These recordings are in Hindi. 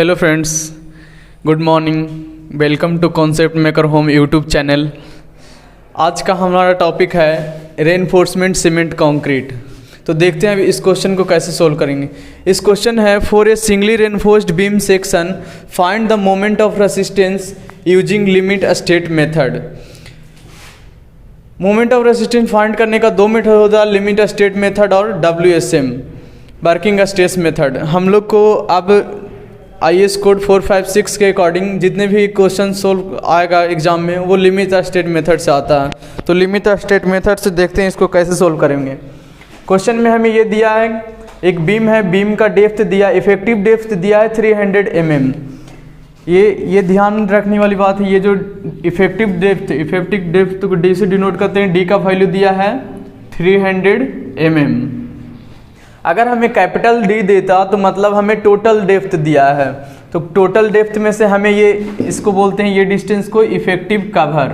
Hello friends, good morning. Welcome to concept maker home YouTube channel. आज का हमारा टॉपिक है रेनफोर्समेंट सीमेंट कंक्रीट। तो देखते हैं अभी इस क्वेश्चन को कैसे सोल्व करेंगे। इस क्वेश्चन है for a singly reinforced beam section find the moment of resistance using limit state method. Moment of resistance find करने का दो मेथड होता है, लिमिट स्टेट मेथड और WSM वर्किंग स्ट्रेस मेथड। हम लोग को अब IS कोड 456 के अकॉर्डिंग जितने भी क्वेश्चन सोल्व आएगा एग्जाम में वो लिमिट स्टेट मेथड से आता है। तो लिमिट स्टेट मेथड से देखते हैं इसको कैसे सोल्व करेंगे। क्वेश्चन में हमें ये दिया है, एक बीम है, बीम का डेप्थ दिया, इफेक्टिव डेप्थ दिया है 300 mm। ये ध्यान रखने वाली बात है, ये जो इफेक्टिव डेप्थ को D से डिनोट करते हैं, D का वैल्यू दिया है 300 mm। अगर हमें कैपिटल D देता तो मतलब हमें टोटल डेप्थ दिया है, तो टोटल डेप्थ में से हमें ये इसको बोलते हैं, ये डिस्टेंस को इफेक्टिव कवर।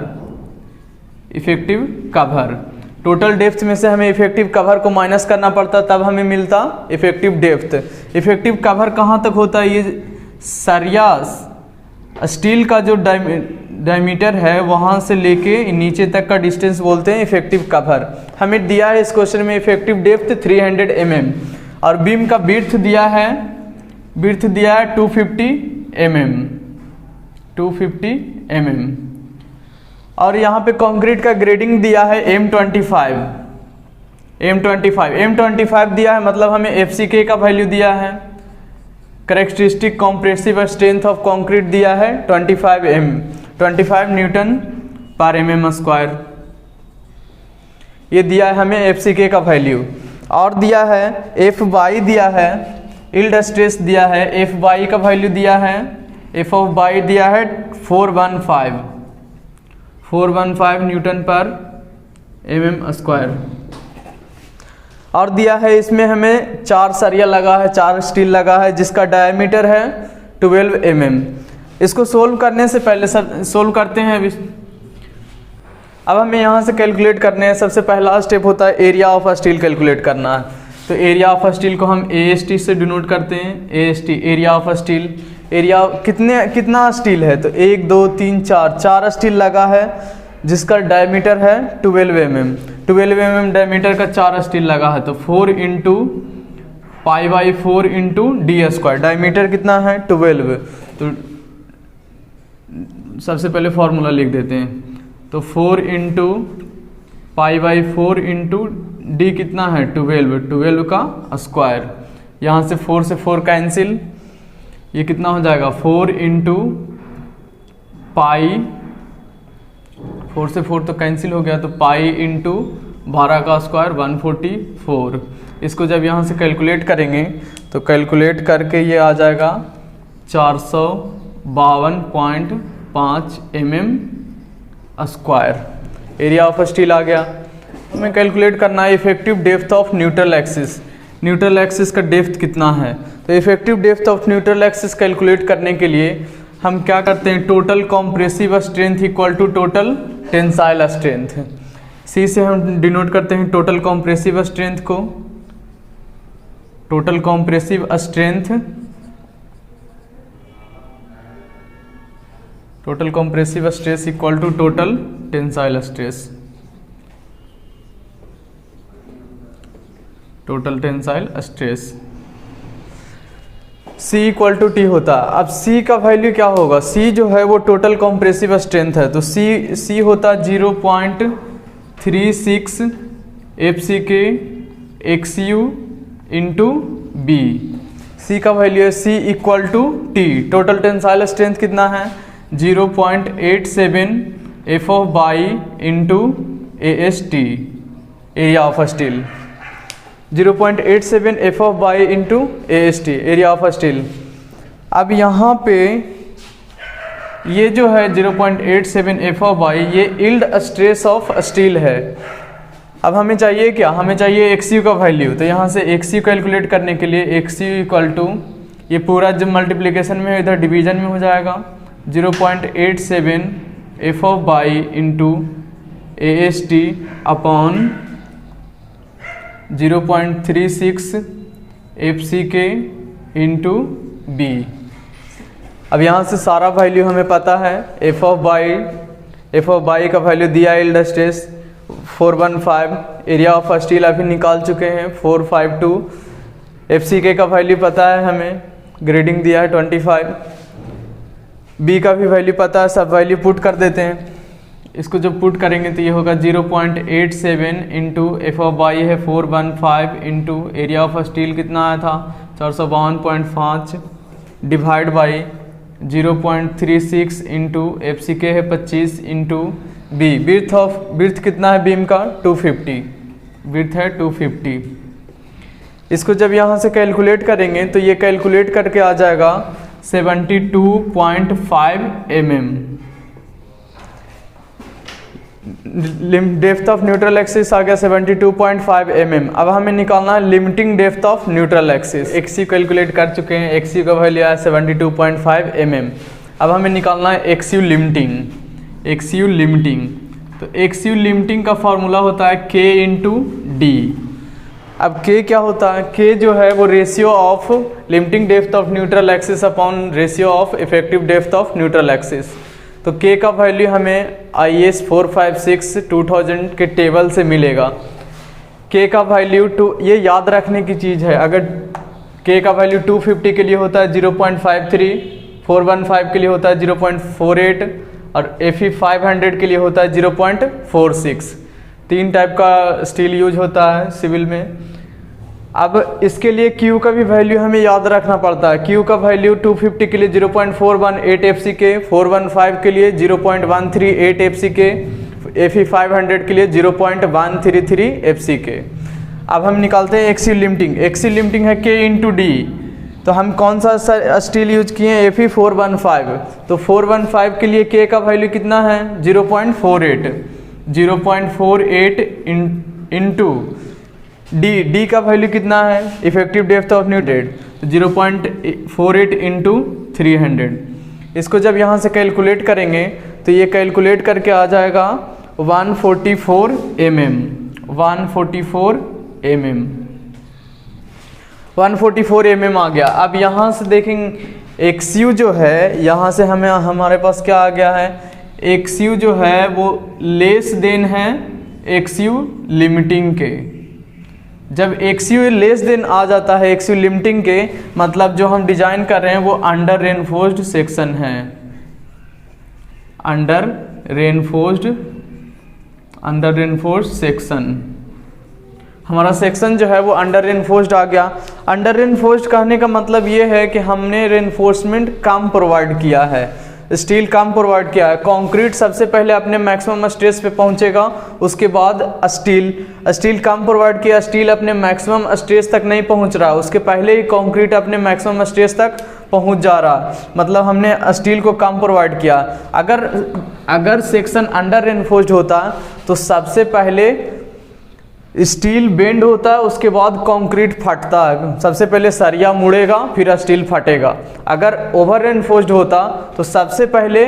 टोटल डेप्थ में से हमें इफेक्टिव कवर को माइनस करना पड़ता, तब हमें मिलता इफेक्टिव डेप्थ। इफेक्टिव कवर कहाँ तक होता है, ये सरिया स्टील का जो डायमीटर है वहाँ से लेके नीचे तक का डिस्टेंस बोलते हैं इफेक्टिव कवर। हमें दिया है इस क्वेश्चन में इफेक्टिव डेप्थ 300 mm और बीम का विड्थ दिया है 250 mm और यहाँ पे कंक्रीट का ग्रेडिंग दिया है M25 दिया है, मतलब हमें FCK का वैल्यू दिया है। Characteristic compressive strength of concrete दिया है 25 न्यूटन पर mm²। ये दिया है हमें FCK का वैल्यू और दिया है FY दिया है, यील्ड स्ट्रेस दिया है, FY का वैल्यू दिया है, FY दिया है 415 न्यूटन पर mm² और दिया है इसमें हमें 4 सरिया लगा है, 4 स्टील लगा है जिसका डायमीटर है 12 mm। इसको सोल्व करने से पहले सोल्व करते हैं अभी। अब हमें यहाँ से कैलकुलेट करने हैं। सबसे पहला स्टेप होता है एरिया ऑफ स्टील कैलकुलेट करना है। तो एरिया ऑफ स्टील को हम AST से डिनोट करते हैं, AST area of steel. Area कितना स्टील है, तो 1 2 3 4 स्टील लगा है जिसका डायमीटर है 12 mm डायमीटर का 4 स्टील लगा है, तो 4 × π/4 × d²। डायमीटर कितना है 12, तो सबसे पहले फॉर्मूला लिख देते हैं। तो 4 × π/4 × d कितना है 12 का स्क्वायर। यहाँ से 4 से 4 कैंसिल, ये कितना हो जाएगा 4 × π, 4 से 4 तो कैंसिल हो गया, तो पाई × 12 का स्क्वायर 144। इसको जब यहाँ से कैलकुलेट करेंगे तो कैलकुलेट करके ये आ जाएगा 452.5 mm²। एरिया ऑफ स्टील आ गया। हमें कैलकुलेट करना है effective depth of neutral axis. Neutral axis का डेप्थ कितना है, तो effective depth of neutral axis calculate करने के लिए हम क्या करते हैं, total compressive strength equal to total tensile strength. C से हम डिनोट करते हैं टोटल कॉम्प्रेसिव स्ट्रेंथ को, total compressive stress equal to total tensile stress. C equal to T होता है। अब C का वैल्यू क्या होगा, C जो है वो टोटल कॉम्प्रेसिव स्ट्रेंथ है, तो C होता 0.36 FCK XU × B। C का वैल्यू है C equal to T। Total tensile strength कितना है 0.87 FY × AST area of steel, 0.87 FY × AST area of steel. अब यहाँ पे ये जो है 0.87 FY ये यील्ड स्ट्रेस ऑफ स्टील है। अब हमें चाहिए क्या, हमें चाहिए XU का वैल्यू। तो यहाँ से XU कैलकुलेट करने के लिए XU इक्वल टू, ये पूरा जब मल्टीप्लिकेशन में इधर डिवीजन में हो जाएगा, 0.87 FY × AST upon 0.36 FCK × B। अब यहाँ से सारा वैल्यू हमें पता है। एफ ऑफ बाई का वैल्यू दिया है, yield stress 415, area of steel अभी निकाल चुके हैं 452, एफसीके का वैल्यू पता है हमें, ग्रेडिंग दिया है 25, बी का भी वैल्यू पता है, सब वैल्यू पुट कर देते हैं। इसको जब पुट करेंगे तो ये होगा 0.87 इंटू एफ ऑफ बाई है 415 इंटू एरिया ऑफ स्टील कितना आया था 452.5 divide by 0.36 into F C के है 25 इंटू बी, विड्थ कितना है बीम का 250, विड्थ है 250। इसको जब यहाँ से कैलकुलेट करेंगे तो ये कैलकुलेट करके आ जाएगा 72.5 mm। Depth of neutral axis आ गया 72.5 mm। अब हमें निकालना है limiting depth of neutral axis. एक्सी कैलकुलेट कर चुके हैं, एक्सी का वैल्यू आया 72.5 mm। अब हमें निकालना है एक्सयू लिमिटिंग। तो एक्सयू लिमिटिंग का फॉर्मूला होता है K इंटू डी। अब K क्या होता है, K जो है वो ratio of limiting depth of neutral axis upon ratio of effective depth of neutral axis. तो K का वैल्यू हमें IS 456 2000 के टेबल से मिलेगा। K का वैल्यू ये याद रखने की चीज़ है, अगर K का वैल्यू 250 के लिए होता है 0.53, 415 के लिए होता है 0.48 और FE 500 के लिए होता है 0.46। 3 टाइप का स्टील यूज होता है सिविल में। अब इसके लिए Q का भी वैल्यू हमें याद रखना पड़ता है। Q का वैल्यू 250 के लिए 0.418 FCK, 415 के लिए 0.138 FCK, FE 500 के लिए 0.133 FCK। अब हम निकालते हैं एक्सी लिमिटिंग है K इंटू डी। तो हम कौन सा स्टील यूज किए हैं, FE 415। तो 415 के लिए K का वैल्यू कितना है 0.48 इंटू डी का वैल्यू कितना है इफेक्टिव डेप्थ ऑफ न्यूट्रल, तो 0.48 इंटू 300। इसको जब यहाँ से कैलकुलेट करेंगे तो ये कैलकुलेट करके आ जाएगा 144 mm। 144 mm आ गया। अब यहाँ से देखेंगे एक्सयू जो है, यहाँ से हमारे पास क्या आ गया है, एक्सयू जो है वो लेस देन है एक्सयू लिमिटिंग के। जब एक्सयू लेस देन आ जाता है एक्सयू लिमिटिंग के, मतलब जो हम डिजाइन कर रहे हैं वो अंडर रेनफोर्स्ड सेक्शन है, अंडर रेनफोर्स्ड सेक्शन। हमारा सेक्शन जो है वो अंडर रेनफोर्स्ड आ गया। अंडर रेनफोर्स्ड कहने का मतलब ये है कि हमने रेनफोर्समेंट कम प्रोवाइड किया है, स्टील कम प्रोवाइड किया है। कंक्रीट सबसे पहले अपने मैक्सिमम स्ट्रेस पे पहुंचेगा, उसके बाद स्टील कम प्रोवाइड किया, स्टील अपने मैक्सिमम स्ट्रेस तक नहीं पहुंच रहा, उसके पहले ही कंक्रीट अपने मैक्सिमम स्ट्रेस तक पहुंच जा रहा, मतलब हमने स्टील को कम प्रोवाइड किया। अगर सेक्शन अंडर रेनफोर्स्ड होता तो सबसे पहले स्टील बेंड होता है, उसके बाद कंक्रीट फटता है, सबसे पहले सरिया मुड़ेगा फिर स्टील फटेगा। अगर ओवर रेनफोर्स्ड होता तो सबसे पहले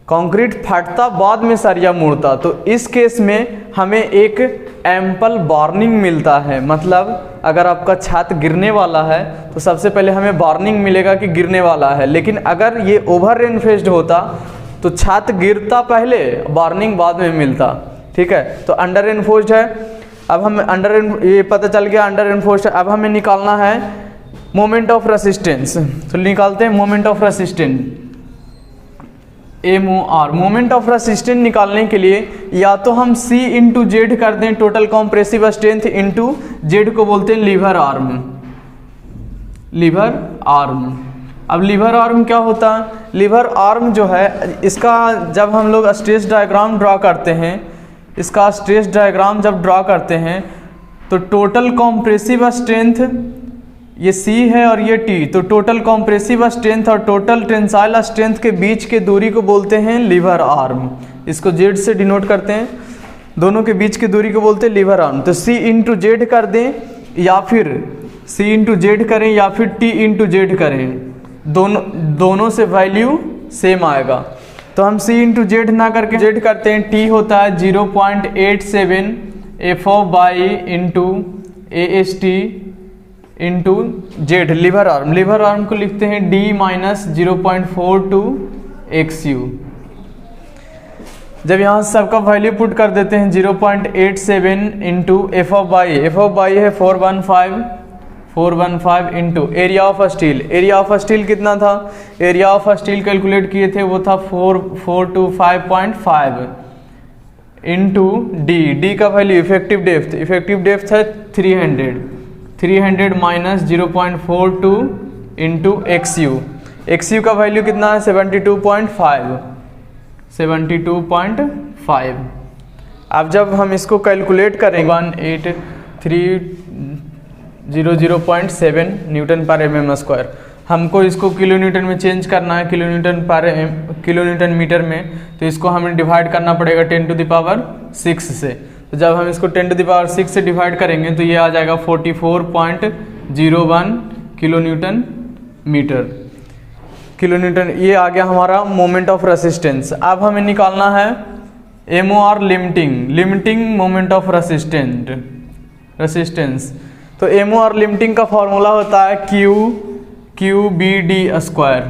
कंक्रीट फटता बाद में सरिया मुड़ता। तो इस केस में हमें एक एम्पल वार्निंग मिलता है, मतलब अगर आपका छत गिरने वाला है तो सबसे पहले हमें वार्निंग मिलेगा कि गिरने वाला है। लेकिन अगर ये ओवर रेनफोर्स्ड होता तो छत गिरता पहले, वार्निंग बाद में मिलता। ठीक है, तो अंडर रेनफोर्स्ड है। अब हम ये पता चल गया अंडर रेनफोर्स्ड है। अब हमें निकालना है मोमेंट ऑफ रेसिस्टेंस। तो निकालते हैं moment of resistance, MOR। Moment of resistance निकालने के लिए या तो हम C इंटू जेड कर दें, total compressive strength into Z को बोलते हैं लीवर आर्म। अब लीवर आर्म क्या होता है, लीवर आर्म जो है इसका जब हम लोग स्ट्रेस डायग्राम ड्रा करते हैं, इसका स्ट्रेस डायग्राम जब ड्रा करते हैं तो टोटल कॉम्प्रेसिव स्ट्रेंथ ये C है और ये T, तो टोटल कॉम्प्रेसिव स्ट्रेंथ और टोटल टेंसाइल स्ट्रेंथ के बीच के दूरी को बोलते हैं लीवर आर्म। इसको जेड से डिनोट करते हैं, दोनों के बीच की दूरी को बोलते हैं लीवर आर्म। तो C इंटू जेड कर दें या फिर C इंटू जेड करें या फिर T इंटू जेड करें, दोनों से वैल्यू सेम आएगा। तो हम C इंटू जेड ना करके जेड करते हैं। T होता है 0.87 FO by into AST into Z lever arm को लिखते हैं d माइनस 0.42 XU। जब यहाँ सबका वैल्यू पुट कर देते हैं 0.87 इंटू एफ ऑफ बाई है 415 इंटू एरिया ऑफ स्टील कितना था, एरिया ऑफ स्टील कैलकुलेट किए थे वो था 425.5 इंटू डी का वैल्यू इफेक्टिव डेप्थ है 300 माइनस 0.42 इंटू एक्सयू का वैल्यू कितना है 72.5। अब जब हम इसको कैलकुलेट करेंगे 18300.7 न्यूटन पर mm स्क्वायर, हमको इसको किलो न्यूटन में चेंज करना है, किलो न्यूटन मीटर में, तो इसको हमें डिवाइड करना पड़ेगा 10⁶ से। तो जब हम इसको 10⁶ से डिवाइड करेंगे तो ये आ जाएगा 44.01 किलो न्यूटन मीटर। ये आ गया हमारा मोमेंट ऑफ रेसिस्टेंस। अब हमें निकालना है MOR limiting moment of resistance. तो MOR लिमिटिंग का फॉर्मूला होता है QBD स्क्वायर।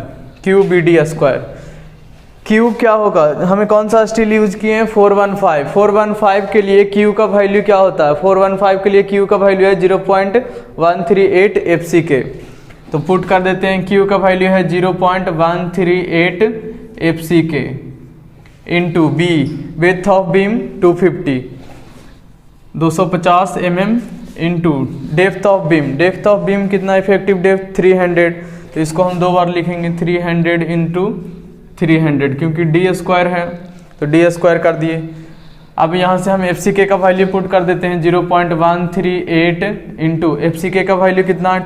Q क्या होगा, हमें कौन सा स्टील यूज किए हैं 415 के लिए Q का वैल्यू क्या होता है, 415 के लिए Q का वैल्यू है 0.138 FCK। तो पुट कर देते हैं Q का वैल्यू है 0.138 FCK into B width of beam 250 mm into depth of beam कितना, इफेक्टिव डेप्थ 300। तो इसको हम 2 बार लिखेंगे 300 इंटू 300 क्योंकि डी स्क्वायर है तो डी स्क्वायर कर दिए। अब यहाँ से हम FCK का वैल्यू पुट कर देते हैं 0.138 इंटू FCK का वैल्यू कितना है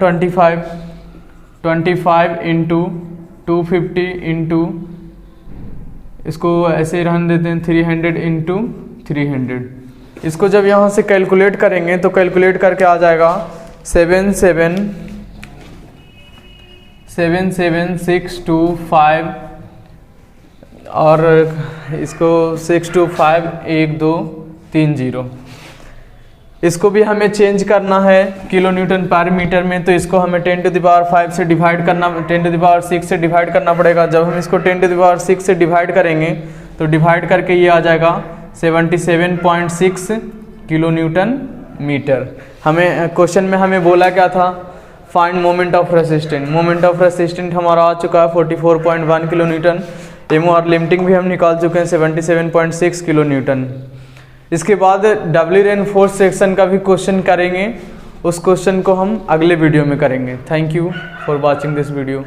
25 इंटू 250 इंटू इसको ऐसे रहने देते हैं 300 इंटू 300। इसको जब यहाँ से कैलकुलेट करेंगे तो कैलकुलेट करके आ जाएगा 77625 और इसको 6251230। इसको भी हमें चेंज करना है किलो न्यूटन पर मीटर में, तो इसको हमें 10⁵ से डिवाइड करना 10⁶ से डिवाइड करना पड़ेगा। जब हम इसको 10⁶ से डिवाइड करेंगे तो डिवाइड करके ये आ जाएगा 77.6 किलो न्यूटन मीटर। हमें क्वेश्चन में हमें बोला क्या था, फाइंड मोमेंट ऑफ रेसिस्टेंट हमारा आ चुका है 44.1 किलो न्यूटन। MOR लिमिटिंग भी हम निकाल चुके हैं 77.6 किलो न्यूटन। इसके बाद डब्ल्यू रेनफोर्स सेक्शन का भी क्वेश्चन करेंगे, उस क्वेश्चन को हम अगले वीडियो में करेंगे। Thank you for watching this video.